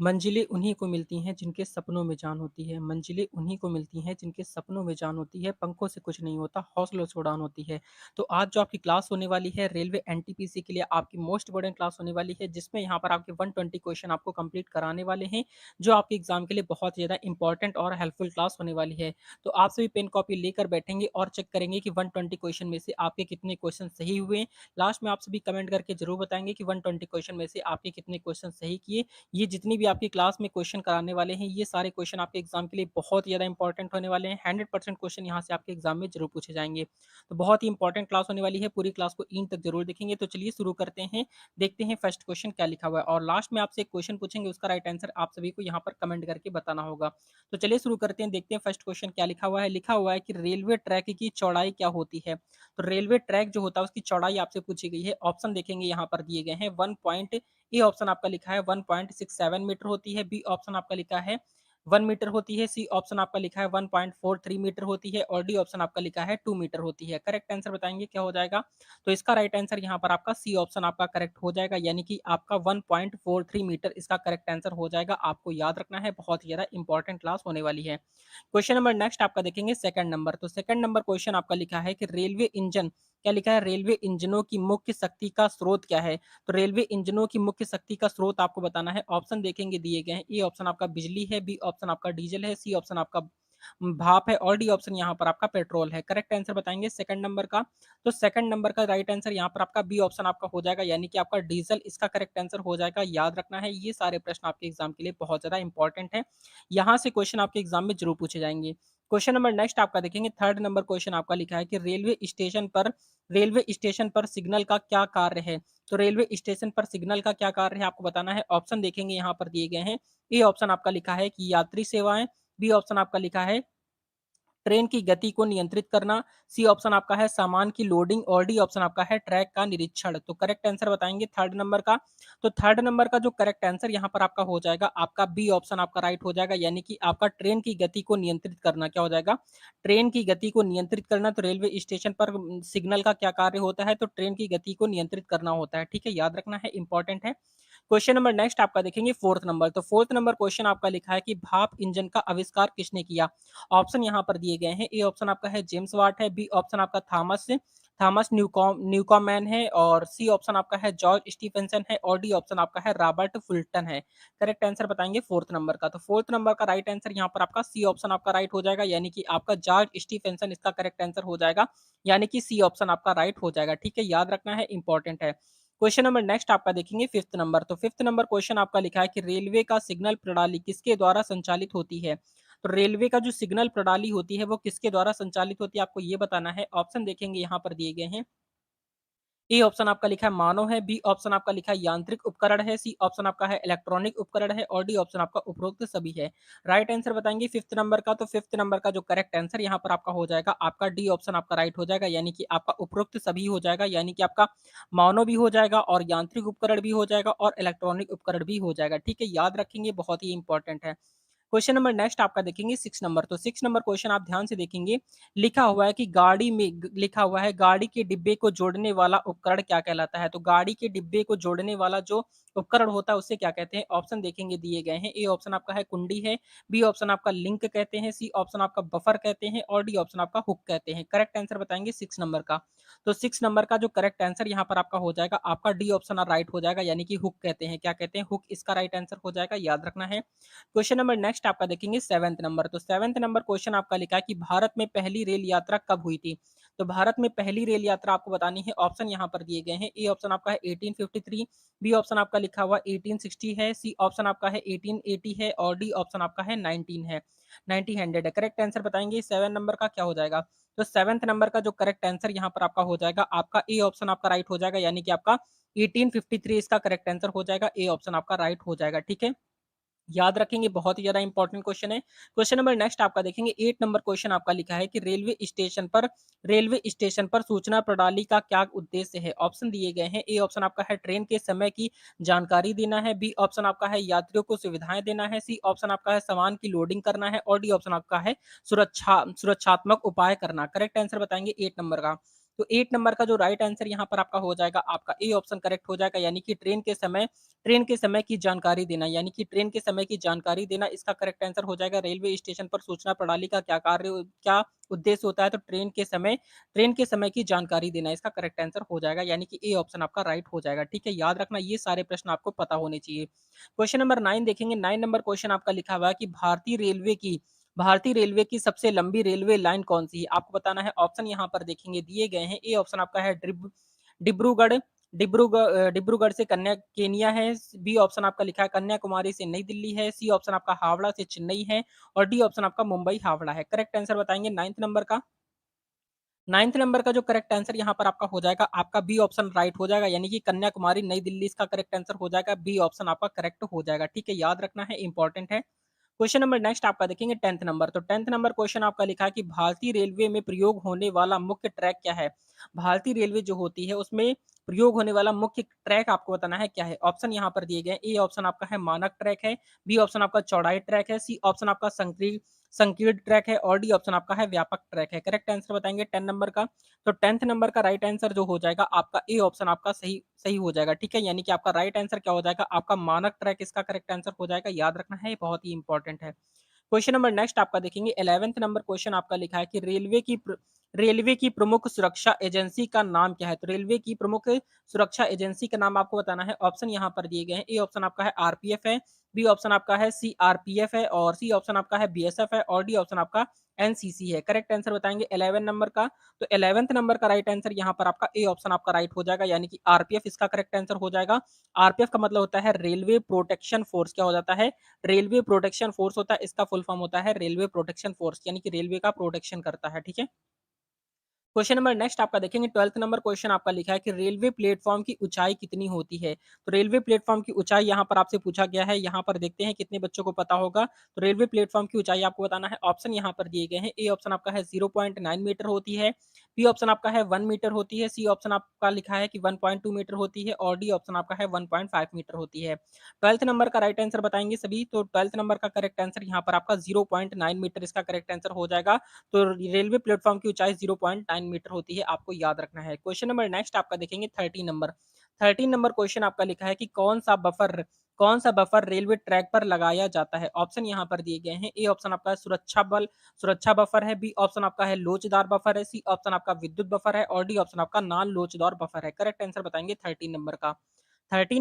मंजिलें उन्हीं को मिलती हैं जिनके सपनों में जान होती है। मंजिलें उन्हीं को मिलती हैं जिनके सपनों में जान होती है। पंखों से कुछ नहीं होता, हौसलों से उड़ान होती है। तो आज जो आपकी क्लास होने वाली है रेलवे एनटीपीसी के लिए आपकी मोस्ट इम्पोर्टेंट क्लास होने वाली है, जिसमें यहाँ पर आपके 120 क्वेश्चन आपको कंप्लीट कराने वाले हैं, जो आपके एग्जाम के लिए बहुत ज़्यादा इंपॉर्टेंट और हेल्पफुल क्लास होने वाली है। तो आप सभी पेन कॉपी लेकर बैठेंगे और चेक करेंगे कि 120 क्वेश्चन में से आपके कितने क्वेश्चन सही हुए। लास्ट में आप सभी कमेंट करके जरूर बताएंगे कि 120 क्वेश्चन में से आपके कितने क्वेश्चन सही किए। ये जितनी भी आपकी क्लास में क्वेश्चन कराने वाले हैं, ये सारे क्वेश्चन आपके एग्जाम के लिए बहुत ही ज़्यादा इंपॉर्टेंट होने वाले हैं। 100% क्वेश्चन यहाँ से आपके एग्जाम में जरूर पूछे जाएंगे। तो बहुत ही इंपॉर्टेंट क्लास होने वाली है, पूरी क्लास को इन तक जरूर देखेंगे। तो चलिए शुरू करते हैं, देखते हैं फर्स्ट क्वेश्चन क्या लिखा हुआ है और लास्ट में आपसे एक क्वेश्चन पूछेंगे, उसका राइट आंसर आप सभी को यहाँ पर कमेंट करके बताना होगा। तो चलिए शुरू करते हैं, देखते हैं फर्स्ट क्वेश्चन क्या लिखा हुआ है। लिखा हुआ है कि रेलवे ट्रैक की चौड़ाई क्या होती है। तो रेलवे ट्रैक जो होता है उसकी चौड़ाई आपसे पूछी गई है। ऑप्शन देखेंगे यहाँ पर दिए गए हैं। ए ऑप्शन आपका लिखा है 1.67 मीटर होती है। बी ऑप्शन आपका लिखा है 1 मीटर होती है। सी ऑप्शन आपका लिखा है 1.43 मीटर होती है और डी ऑप्शन आपका लिखा है 2 मीटर होती है। करेक्ट आंसर बताएंगे क्या हो जाएगा। तो इसका राइट आंसर यहाँ पर आपका सी ऑप्शन आपका करेक्ट हो जाएगा, यानी कि आपका 1.43 मीटर इसका करेक्ट आंसर हो जाएगा। आपको याद रखना है, बहुत ही ज्यादा इंपॉर्टेंट क्लास होने वाली है। क्वेश्चन नंबर नेक्स्ट आपका देखेंगे सेकंड नंबर। तो सेकंड नंबर क्वेश्चन आपका लिखा है कि रेलवे इंजन क्या लिखा है, रेलवे इंजनों की मुख्य शक्ति का स्रोत क्या है। तो रेलवे इंजनों की मुख्य शक्ति का स्रोत आपको बताना है। ऑप्शन देखेंगे दिए गए हैं। ए ऑप्शन आपका बिजली है, बी ऑप्शन आपका डीजल है, सी ऑप्शन आपका भाप है और डी ऑप्शन यहाँ पर आपका पेट्रोल है। करेक्ट आंसर बताएंगे सेकंड नंबर का। तो सेकंड नंबर का राइट आंसर यहाँ पर आपका बी ऑप्शन आपका हो जाएगा, यानी कि आपका डीजल इसका करेक्ट आंसर हो जाएगा। याद रखना है, ये सारे प्रश्न आपके एग्जाम के लिए बहुत ज्यादा इंपॉर्टेंट है। यहाँ से क्वेश्चन आपके एग्जाम में जरूर पूछे जाएंगे। क्वेश्चन नंबर नेक्स्ट आपका देखेंगे थर्ड नंबर क्वेश्चन आपका लिखा है कि रेलवे स्टेशन पर सिग्नल का क्या कार्य है। तो रेलवे स्टेशन पर सिग्नल का क्या कार्य है आपको बताना है। ऑप्शन देखेंगे यहाँ पर दिए गए हैं। ए ऑप्शन आपका लिखा है कि यात्री सेवाएं, बी ऑप्शन आपका लिखा है ट्रेन की गति को नियंत्रित करना, सी ऑप्शन आपका है सामान की लोडिंग और डी ऑप्शन आपका है ट्रैक का निरीक्षण। तो करेक्ट आंसर बताएंगे थर्ड नंबर का। तो थर्ड नंबर का जो करेक्ट आंसर यहाँ पर आपका हो जाएगा, आपका बी ऑप्शन आपका राइट हो जाएगा, यानी कि आपका ट्रेन की गति को नियंत्रित करना क्या हो जाएगा, ट्रेन की गति को नियंत्रित करना। तो रेलवे स्टेशन पर सिग्नल का क्या कार्य होता है, तो ट्रेन की गति को नियंत्रित करना होता है। ठीक है, याद रखना है, इंपॉर्टेंट है। क्वेश्चन नंबर नेक्स्ट आपका देखेंगे फोर्थ नंबर। तो फोर्थ नंबर क्वेश्चन आपका लिखा है कि भाप इंजन का आविष्कार किसने किया। ऑप्शन यहाँ पर दिए गए हैं। ए ऑप्शन आपका है जेम्स वाट है, बी ऑप्शन आपका थॉमस थॉमस न्यूकॉमैन है और सी ऑप्शन आपका है जॉर्ज स्टीफेंसन है और डी ऑप्शन आपका है रॉबर्ट फुल्टन है। करेक्ट आंसर बताएंगे फोर्थ नंबर का। तो फोर्थ नंबर का राइट आंसर यहाँ पर आपका सी ऑप्शन आपका राइट हो जाएगा, यानी कि आपका जॉर्ज स्टीफेंसन इसका करेक्ट आंसर हो जाएगा, यानी कि सी ऑप्शन आपका राइट हो जाएगा। ठीक है, याद रखना है, इंपॉर्टेंट है। क्वेश्चन नंबर नेक्स्ट आपका देखेंगे फिफ्थ नंबर। तो फिफ्थ नंबर क्वेश्चन आपका लिखा है कि रेलवे का सिग्नल प्रणाली किसके द्वारा संचालित होती है। तो रेलवे का जो सिग्नल प्रणाली होती है वो किसके द्वारा संचालित होती है आपको ये बताना है। ऑप्शन देखेंगे यहाँ पर दिए गए हैं। ए ऑप्शन आपका लिखा है मानव है, बी ऑप्शन आपका लिखा है यांत्रिक उपकरण है, सी ऑप्शन आपका है इलेक्ट्रॉनिक उपकरण है और डी ऑप्शन आपका उपरोक्त सभी है। राइट आंसर बताएंगे फिफ्थ नंबर का। तो फिफ्थ नंबर का जो करेक्ट आंसर यहाँ पर आपका हो जाएगा, आपका डी ऑप्शन आपका राइट हो जाएगा, यानी कि आपका उपरोक्त सभी हो जाएगा, यानी कि आपका मानव भी हो जाएगा और यांत्रिक उपकरण भी हो जाएगा और इलेक्ट्रॉनिक उपकरण भी हो जाएगा। ठीक है, याद रखेंगे, बहुत ही इंपॉर्टेंट है। क्वेश्चन नंबर नेक्स्ट आपका देखेंगे सिक्स नंबर। तो सिक्स नंबर क्वेश्चन आप ध्यान से देखेंगे। लिखा हुआ है कि लिखा हुआ है गाड़ी के डिब्बे को जोड़ने वाला उपकरण क्या कहलाता है। तो गाड़ी के डिब्बे को जोड़ने वाला जो उपकरण होता है उसे क्या कहते हैं। ऑप्शन देखेंगे दिए गए हैं। ए ऑप्शन आपका है कुंडी है, बी ऑप्शन आपका लिंक कहते हैं, सी ऑप्शन आपका बफर कहते हैं और डी ऑप्शन आपका हुक कहते हैं। करेक्ट आंसर बताएंगे सिक्स नंबर का। तो सिक्स नंबर का जो करेक्ट आंसर यहाँ पर आपका हो जाएगा, आपका डी ऑप्शन राइट हो जाएगा, यानी कि हुक कहते हैं। क्या कहते हैं, हुक इसका राइट आंसर हो जाएगा, याद रखना है। क्वेश्चन नंबर नेक्स्ट आपका देखेंगे सेवंथ नंबर। तो सेवंथ नंबर क्वेश्चन आपका लिखा है कि भारत में पहली रेल यात्रा कब हुई थी। तो भारत में पहली रेल यात्रा आपको बतानी है। ऑप्शन यहाँ पर दिए गए हैं। ए ऑप्शन आपका है 1853, बी ऑप्शन आपका लिखा हुआ 1860 है, सी ऑप्शन आपका है 1880 है और डी ऑप्शन आपका है 19 है, 1900 है। करेक्ट आंसर बताएंगे सेवन नंबर का क्या हो जाएगा। तो सेवंथ नंबर का जो करेक्ट आंसर यहाँ पर आपका हो जाएगा, आपका ए ऑप्शन आपका राइट हो जाएगा, यानी कि आपका 1853 इसका करेक्ट आंसर हो जाएगा। ए ऑप्शन आपका राइट हो जाएगा। ठीक है, याद रखेंगे, बहुत ही ज्यादा इंपॉर्टेंट क्वेश्चन है। क्वेश्चन नंबर नेक्स्ट आपका देखेंगे एट नंबर क्वेश्चन आपका लिखा है कि रेलवे स्टेशन पर सूचना प्रणाली का क्या उद्देश्य है। ऑप्शन दिए गए हैं। ए ऑप्शन आपका है ट्रेन के समय की जानकारी देना है, बी ऑप्शन आपका है यात्रियों को सुविधाएं देना है, सी ऑप्शन आपका है सामान की लोडिंग करना है और डी ऑप्शन आपका है सुरक्षात्मक उपाय करना। करेक्ट आंसर बताएंगे एट नंबर का। तो 8 नंबर का जो राइट आंसर यहाँ पर आपका हो जाएगा, आपका ए ऑप्शन करेक्ट हो जाएगा, यानी कि ट्रेन के समय की जानकारी देना, यानी कि ट्रेन के समय की जानकारी देना इसका करेक्ट आंसर हो जाएगा। रेलवे स्टेशन पर सूचना प्रणाली का क्या उद्देश्य होता है? तो ट्रेन के समय की जानकारी देना इसका करेक्ट आंसर हो जाएगा, यानी कि ए ऑप्शन आपका राइट हो जाएगा। ठीक है, याद रखना ये सारे प्रश्न आपको पता होने चाहिए। क्वेश्चन नंबर 9 देखेंगे। 9 नंबर क्वेश्चन आपका लिखा हुआ है कि भारतीय रेलवे की सबसे लंबी रेलवे लाइन कौन सी है? आपको बताना है। ऑप्शन यहाँ पर देखेंगे दिए गए हैं। ए ऑप्शन आपका है डिब्रूगढ़ डिब्रूगढ़ से केनिया है। बी ऑप्शन आपका लिखा है कन्याकुमारी से नई दिल्ली है। सी ऑप्शन आपका हावड़ा से चेन्नई है और डी ऑप्शन आपका मुंबई हावड़ा है। करेक्ट आंसर बताएंगे 9th नंबर का जो करेक्ट आंसर यहाँ पर आपका हो जाएगा, आपका बी ऑप्शन राइट हो जाएगा, यानी कि कन्याकुमारी नई दिल्ली इसका करेक्ट आंसर हो जाएगा। बी ऑप्शन आपका करेक्ट हो जाएगा। ठीक है, याद रखना है, इंपॉर्टेंट है। क्वेश्चन नंबर नेक्स्ट आपका देखेंगे 10th नंबर। तो 10th नंबर क्वेश्चन आपका लिखा है कि भारतीय रेलवे में प्रयोग होने वाला मुख्य ट्रैक क्या है? भारतीय रेलवे जो होती है उसमें प्रयोग होने वाला मुख्य ट्रैक आपको बताना है क्या है? ऑप्शन यहाँ पर दिए गए। ए ऑप्शन आपका है मानक ट्रैक है। बी ऑप्शन आपका चौड़ाई ट्रैक है। सी ऑप्शन आपका संकीर्ण ट्रैक है और डी ऑप्शन आपका है व्यापक ट्रैक है। करेक्ट आंसर बताएंगे 10 नंबर का। तो 10th नंबर का राइट आंसर जो हो जाएगा, आपका ए ऑप्शन आपका सही सही हो जाएगा। ठीक है, यानी कि आपका राइट आंसर क्या हो जाएगा? आपका मानक ट्रैक इसका करेक्ट आंसर हो जाएगा। याद रखना है, बहुत ही इंपॉर्टेंट है। क्वेश्चन नंबर नेक्स्ट आपका देखेंगे। 11th नंबर क्वेश्चन आपका लिखा है कि रेलवे की प्रमुख सुरक्षा एजेंसी का नाम क्या है? तो रेलवे की प्रमुख सुरक्षा एजेंसी का नाम आपको बताना है। ऑप्शन यहाँ पर दिए गए हैं। ए ऑप्शन आपका है आरपीएफ है। बी ऑप्शन आपका है सीआरपीएफ है और सी ऑप्शन आपका है बीएसएफ है और डी ऑप्शन आपका एनसीसी है। करेक्ट आंसर बताएंगे 11 नंबर का। तो 11th नंबर का राइट आंसर यहाँ पर आपका ए ऑप्शन आपका राइट हो जाएगा, यानी कि आरपीएफ इसका करेक्ट आंसर हो जाएगा। आरपीएफ का मतलब होता है रेलवे प्रोटेक्शन फोर्स। क्या हो जाता है? रेलवे प्रोटेक्शन फोर्स होता है, इसका फुल फॉर्म होता है रेलवे प्रोटेक्शन फोर्स, यानी कि रेलवे का प्रोटेक्शन करता है। ठीक है, क्वेश्चन नंबर नेक्स्ट आपका देखेंगे। 12th नंबर क्वेश्चन आपका लिखा है कि रेलवे प्लेटफॉर्म की ऊंचाई कितनी होती है? तो रेलवे प्लेटफॉर्म की ऊंचाई यहाँ पर आपसे पूछा गया है। यहाँ पर देखते हैं कितने बच्चों को पता होगा। तो रेलवे प्लेटफॉर्म की ऊंचाई आपको बताना है। ऑप्शन यहाँ पर दिए गए हैं। ए ऑप्शन आपका है 0.9 मीटर होती है। बी ऑप्शन आपका है 1 मीटर होती है। सी ऑप्शन आपका लिखा है कि 1.2 मीटर होती है और डी ऑप्शन आपका है 1.5 मीटर होती है। 12th नंबर का राइट आंसर बताएंगे सभी। तो 12th नंबर का करेक्ट आंसर यहाँ पर आपका 0.9 मीटर इसका करेक्ट आंसर हो जाएगा। तो रेलवे प्लेटफॉर्म की ऊंचाई 0.9 मीटर होती है, आपको याद रखना है। क्वेश्चन नंबर नेक्स्ट आपका देखेंगे 13 नंबर क्वेश्चन आपका लिखा है कि कौन सा बफर रेलवे ट्रैक पर लगाया जाता है? ऑप्शन यहाँ पर दिए गए हैं। ए ऑप्शन आपका है सुरक्षा बफर है। बी ऑप्शन आपका है लोचदार बफर है। सी ऑप्शन आपका विद्युत बफर है और डी ऑप्शन आपका नॉन लोचदार बफर है। करेक्ट आंसर बताएंगे 13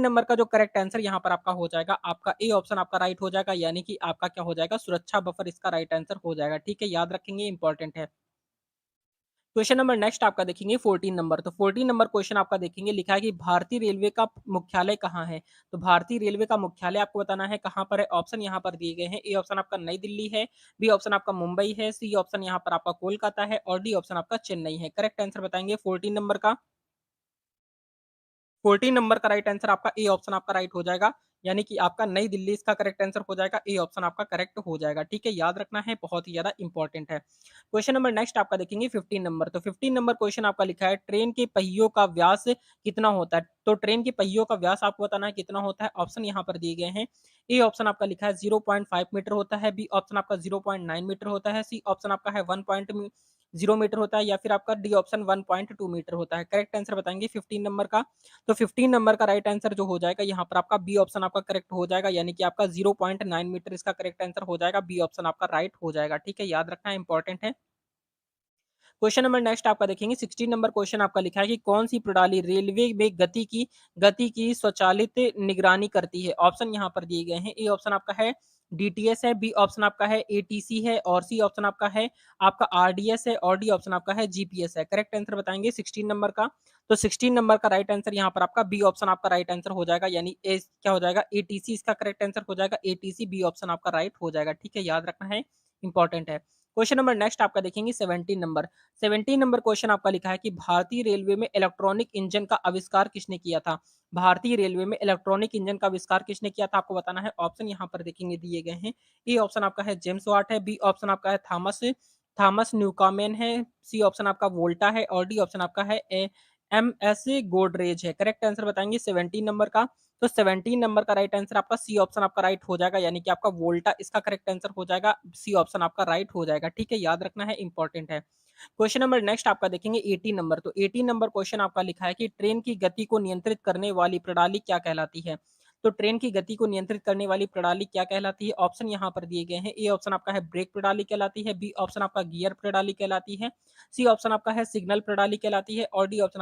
नंबर का जो करेक्ट आंसर यहाँ पर आपका हो जाएगा, आपका ए ऑप्शन आपका राइट हो जाएगा, यानी कि आपका क्या हो जाएगा? सुरक्षा बफर इसका राइट आंसर हो जाएगा। ठीक है, याद रखेंगे, इंपॉर्टेंट है। क्वेश्चन नंबर नेक्स्ट आपका देखेंगे 14 नंबर। तो 14 नंबर क्वेश्चन आपका देखेंगे, लिखा है कि भारतीय रेलवे का मुख्यालय कहाँ है? तो भारतीय रेलवे का मुख्यालय आपको बताना है कहाँ पर है। ऑप्शन यहाँ पर दिए गए हैं। ए ऑप्शन आपका नई दिल्ली है। बी ऑप्शन आपका मुंबई है। सी ऑप्शन यहाँ पर आपका कोलकाता है और डी ऑप्शन आपका चेन्नई है। करेक्ट आंसर बताएंगे 14 नंबर का राइट आंसर आपका ए ऑप्शन आपका राइट हो जाएगा, यानी कि आपका नई दिल्ली इसका करेक्ट आंसर हो जाएगा। ए ऑप्शन आपका करेक्ट हो जाएगा। ठीक है, याद रखना है, बहुत ही ज्यादा इंपॉर्टेंट है। क्वेश्चन नंबर नेक्स्ट आपका देखेंगे 15 नंबर। तो 15 नंबर क्वेश्चन आपका लिखा है ट्रेन के पहियों का व्यास कितना होता है? तो ट्रेन के पहियों का व्यास आपको बताना है कितना होता है। ऑप्शन यहाँ पर दिए गए हैं। ए ऑप्शन आपका लिखा है 0.5 मीटर होता है। बी ऑप्शन आपका 0.9 मीटर होता है। सी ऑप्शन आपका है 1.0 मीटर होता है या फिर आपका डी ऑप्शन 1.2 मीटर होता है। करेक्ट आंसर बताएंगे 15 नंबर का। तो 15 नंबर का राइट आंसर जो हो जाएगा, यहाँ पर आपका बी ऑप्शन आपका करेक्ट हो जाएगा, यानी कि आपका 0.9 मीटर इसका करेक्ट आंसर हो जाएगा। बी ऑप्शन आपका राइट हो जाएगा। ठीक है, याद रखना इंपॉर्टेंट है। क्वेश्चन नंबर नेक्स्ट आपका देखेंगे 16 नंबर क्वेश्चन आपका लिखा है कि कौन सी प्रणाली रेलवे में गति की स्वचालित निगरानी करती है? ऑप्शन यहाँ पर दिए गए हैं। ए ऑप्शन आपका है डीटीएस है। बी ऑप्शन आपका है एटीसी है और सी ऑप्शन आपका है आपका आरडीएस है और डी ऑप्शन आपका है जीपीएस है। करेक्ट आंसर बताएंगे 16 नंबर का। तो 16 नंबर का राइट आंसर यहाँ पर आपका बी ऑप्शन आपका राइट आंसर हो जाएगा, यानी ए क्या हो जाएगा? एटीसी इसका करेक्ट आंसर हो जाएगा। एटीसी बी ऑप्शन आपका राइट हो जाएगा। ठीक है, याद रखना है, इंपॉर्टेंट है। क्वेश्चन नंबर नेक्स्ट आपका देखेंगे 17 नंबर। 17 नंबर क्वेश्चन आपका लिखा है कि भारतीय रेलवे में इलेक्ट्रॉनिक इंजन का आविष्कार किसने किया था? भारतीय रेलवे में इलेक्ट्रॉनिक इंजन का आविष्कार किसने किया था, आपको बताना है। ऑप्शन यहाँ पर देखेंगे दिए गए हैं। ए ऑप्शन आपका है जेम्स वाट है। बी ऑप्शन आपका है थॉमस थॉमस न्यूकॉमेन है। सी ऑप्शन आपका वोल्टा है और डी ऑप्शन आपका है एमएस गोडरेज है। करेक्ट आंसर बताएंगे 17 नंबर का। तो 17 नंबर का राइट आंसर आपका सी ऑप्शन आपका राइट हो जाएगा, यानी कि आपका वोल्टा इसका करेक्ट आंसर हो जाएगा, सी ऑप्शन आपका राइट हो जाएगा। ठीक है, याद रखना है, इंपॉर्टेंट है। क्वेश्चन नंबर नेक्स्ट आपका देखेंगे 18 नंबर। तो 18 नंबर क्वेश्चन आपका लिखा है कि ट्रेन की गति को नियंत्रित करने वाली प्रणाली क्या कहलाती है। तो ट्रेन की गति को नियंत्रित करने वाली प्रणाली क्या कहलाती है? ऑप्शन यहाँ पर दिए गए हैं। ए ऑप्शन आपका है ब्रेक प्रणाली कहलाती है, बी ऑप्शन आपका गियर प्रणाली कहलाती है, सी ऑप्शन आपका है सिग्नल प्रणाली कहलाती है और डी ऑप्शन